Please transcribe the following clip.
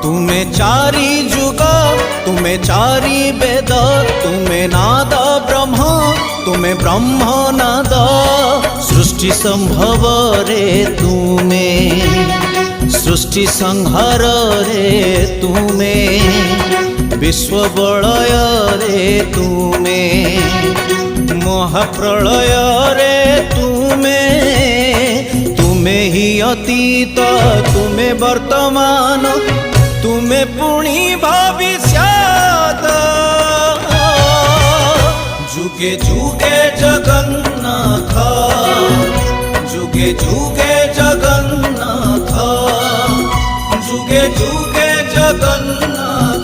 तुमे चारि जुग तुमे चारि वेद तुमे नाद ब्रह्म तुमे ब्रह्म नाद सृष्टि संभव रे तुमे सृष्टि संहार रे तुमे विश्व बलय रे तुमे महाप्रलय रे तुमे तुमे ही अतीत तुमे वर्तमान तुमे पुणी भविष्यत जुगे जुगे जगन्नाथ जुगे जुगे जगन्नाथ जुगे जुगे जगन्नाथ